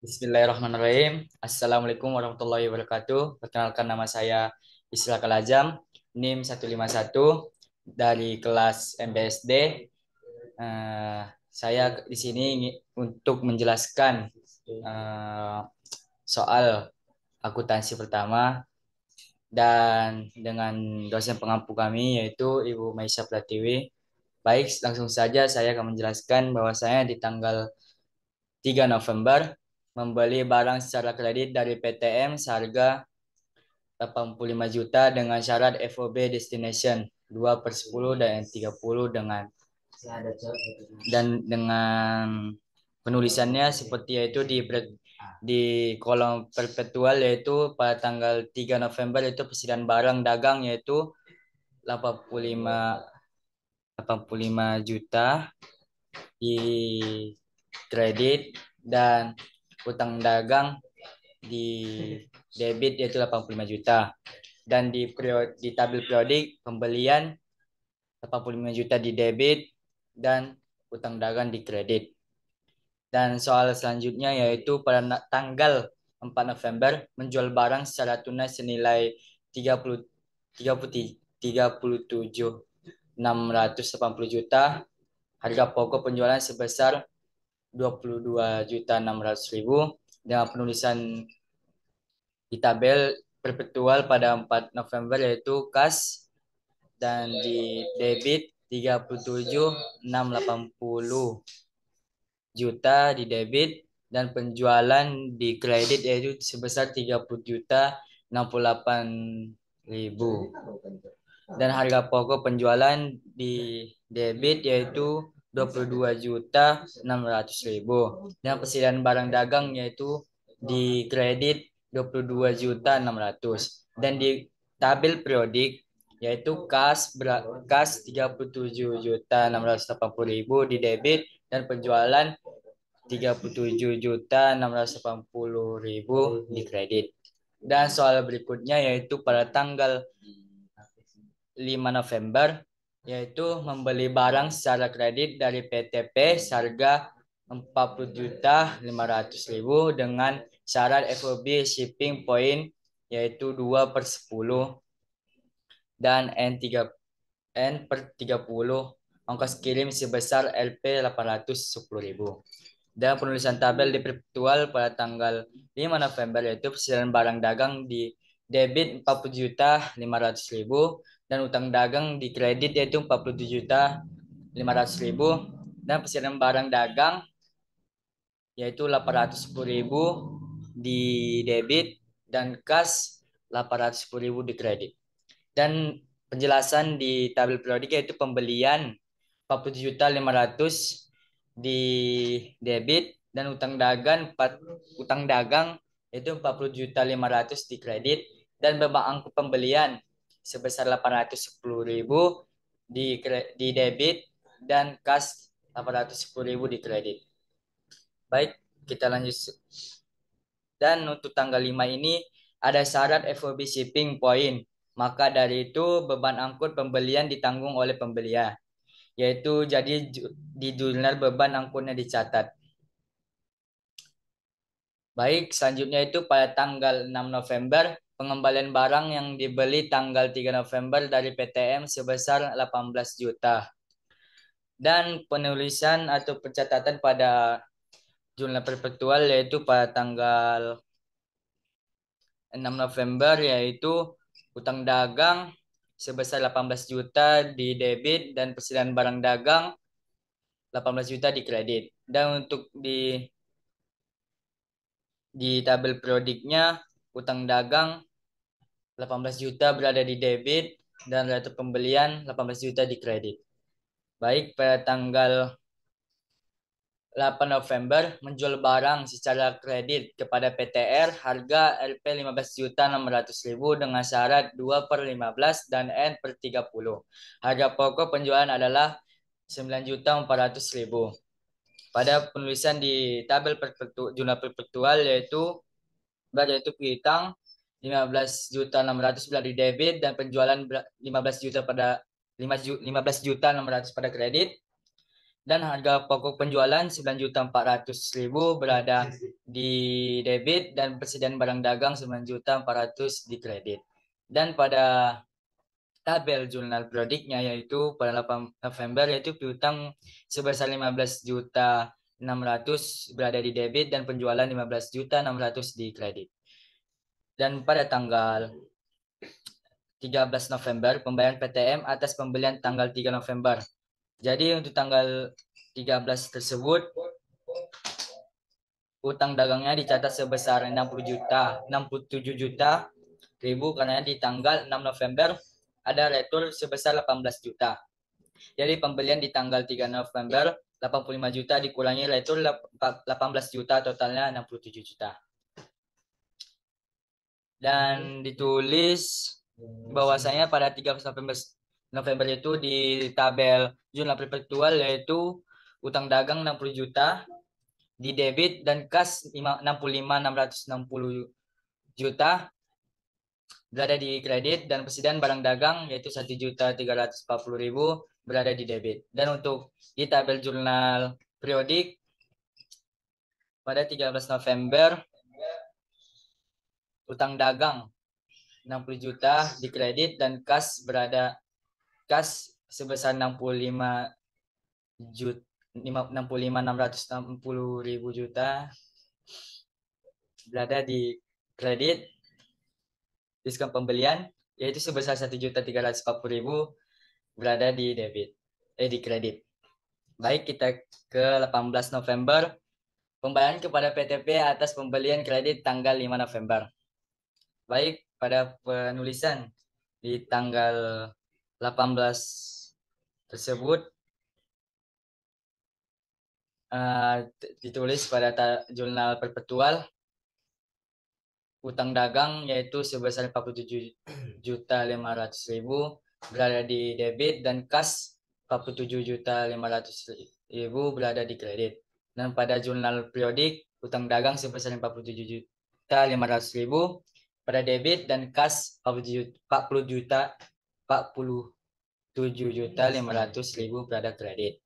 Bismillahirrahmanirrahim. Assalamualaikum warahmatullahi wabarakatuh. Perkenalkan, nama saya Isra Kalajam, NIM 151 dari kelas MBSD. Saya di sini untuk menjelaskan soal akuntansi pertama dan dengan dosen pengampu kami yaitu Ibu Maisa Pratiwi. Baik, langsung saja saya akan menjelaskan bahwasanya di tanggal 3 November membeli barang secara kredit dari PTM seharga 85 juta dengan syarat FOB destination 2/10 dan 30 dengan penulisannya seperti yaitu di kolom perpetual yaitu pada tanggal 3 November itu persediaan barang dagang yaitu 85 juta di kredit dan utang dagang di debit yaitu 85 juta dan di tabel periodik pembelian 85 juta di debit dan utang dagang di kredit. Dan soal selanjutnya yaitu pada tanggal 4 November menjual barang secara tunai senilai 30 37.680 juta. Harga pokok penjualan sebesar 22.600.000 dengan penulisan di tabel perpetual pada 4 November yaitu kas dan di debit 37.680 juta di debit dan penjualan di kredit yaitu sebesar 30 juta 68.000 dan harga pokok penjualan di debit yaitu 22.600.000 dan persediaan barang dagang yaitu di kredit 22.600 dan di tabel periodik yaitu kas 37.680.000 di debit dan penjualan 37.680.000 di kredit. Dan soal berikutnya yaitu pada tanggal 5 November yaitu membeli barang secara kredit dari PTP seharga 40.500.000 dengan syarat FOB shipping point yaitu 2/10 dan N/30 ongkos kirim sebesar Lp 810.000. Dan penulisan tabel di perpetual pada tanggal 5 November yaitu persediaan barang dagang di debit 40.500.000 dan utang dagang di kredit yaitu 47.500.000 dan persediaan barang dagang yaitu 810.000 di debit dan kas 810.000 di kredit. Dan penjelasan di tabel periodik yaitu pembelian 40.500.000 di debit dan utang dagang itu 40.500.000 di kredit dan beban angkut pembelian sebesar 810.000 di debit dan kas 810.000 di kredit. Baik, kita lanjut. Dan untuk tanggal 5 ini ada syarat FOB shipping point. Maka dari itu beban angkut pembelian ditanggung oleh pembelian. Yaitu jadi di jurnal beban angkutnya dicatat. Baik, selanjutnya itu pada tanggal 6 November pengembalian barang yang dibeli tanggal 3 November dari PTM sebesar 18 juta. Dan penulisan atau pencatatan pada jurnal perpetual yaitu pada tanggal 6 November yaitu utang dagang sebesar 18 juta di debit dan persediaan barang dagang 18 juta di kredit. Dan untuk di tabel periodiknya utang dagang 18 juta berada di debit dan ratus pembelian 18 juta di kredit. Baik, pada tanggal 8 November menjual barang secara kredit kepada PTR harga Lp 15.600.000 dengan syarat 2/15 dan N/30. Harga pokok penjualan adalah 9.400.000. Pada penulisan di tabel jurnal perpetual yaitu piutang 15.600.000 pada di debit dan penjualan 15 juta pada 15 juta 600 pada kredit Dan harga pokok penjualan 9.400.000 berada di debit dan persediaan barang dagang 9.400.000 di kredit. Dan pada tabel jurnal prodiknya yaitu pada 8 November yaitu piutang sebesar 15.600.000 berada di debit dan penjualan 15.600.000 di kredit. Dan pada tanggal 13 November pembayaran PTM atas pembelian tanggal 3 November. Jadi untuk tanggal 13 tersebut utang dagangnya dicatat sebesar 60 juta, 67 juta ribu karena di tanggal 6 November ada retur sebesar 18 juta. Jadi pembelian di tanggal 3 November 85 juta dikurangi retur 18 juta totalnya 67 juta. Dan ditulis bahwasanya pada 13 November itu di tabel jurnal perpetual yaitu utang dagang 60 juta, di debit dan kas 65.660 juta berada di kredit dan persediaan barang dagang yaitu 1.340.000 berada di debit. Dan untuk di tabel jurnal periodik pada 13 November utang dagang 60 juta di kredit dan kas sebesar 65 juta 65.660.000 juta berada di kredit. Diskon pembelian yaitu sebesar 1.340.000 berada di debit di kredit. Baik, kita ke 18 November pembayaran kepada PTP atas pembelian kredit tanggal 5 November. Baik, pada penulisan di tanggal 18 tersebut ditulis pada jurnal perpetual utang dagang yaitu sebesar 47.500.000 berada di debit dan kas 47.500.000 berada di kredit. Dan pada jurnal periodik utang dagang sebesar 47.500.000 pada debit dan kas 47.500.000 berada kredit.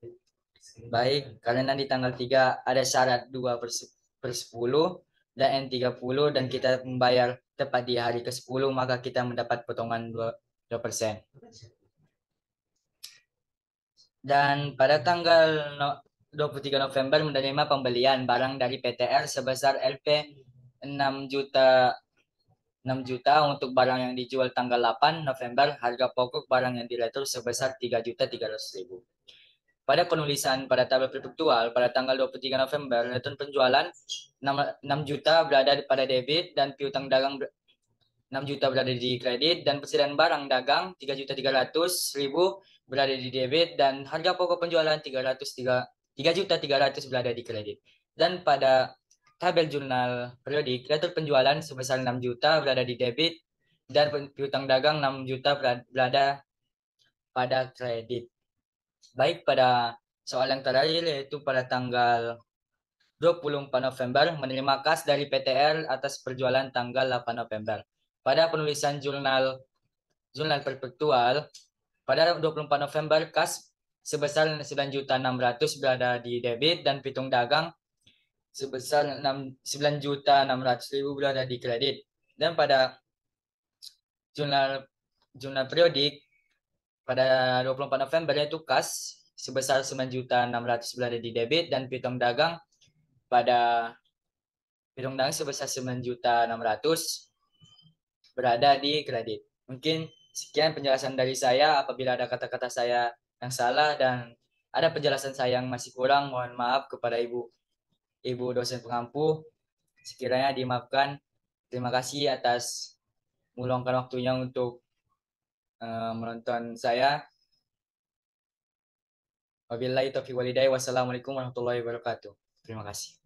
Baik, karena di tanggal 3 ada syarat 2/10 dan N30 dan kita membayar tepat di hari ke-10 maka kita mendapat potongan 2%. Dan pada tanggal 23 November menerima pembelian barang dari PTR sebesar LP 6 juta untuk barang yang dijual tanggal 8 November, harga pokok barang yang diretur sebesar 3.300.000. Pada penulisan pada tabel perpetual pada tanggal 23 November, return penjualan 6 juta berada pada debit dan piutang dagang 6 juta berada di kredit dan persediaan barang dagang 3.300.000 berada di debit dan harga pokok penjualan 3.300.000 berada di kredit. Dan pada tabel jurnal periodik, retur penjualan sebesar 6 juta berada di debit dan piutang dagang 6 juta berada pada kredit. Baik, pada soal yang terakhir yaitu pada tanggal 24 November menerima kas dari PTR atas perjualan tanggal 8 November. Pada penulisan jurnal perpetual pada 24 November kas sebesar 9.600.000 berada di debit dan pitung dagang sebesar 9.600.000 berada di kredit. Dan pada jurnal periodik pada 24 November yaitu kas sebesar 9.600.000 berada di debit dan pitung dagang sebesar 9.600.000 berada di kredit. Mungkin sekian penjelasan dari saya. Apabila ada kata-kata saya yang salah dan ada penjelasan saya yang masih kurang, mohon maaf kepada ibu dosen pengampu. Sekiranya dimaafkan. Terima kasih atas meluangkan waktunya untuk menonton saya. Wabillahi taufiq walhidayah. Wassalamualaikum warahmatullahi wabarakatuh. Terima kasih.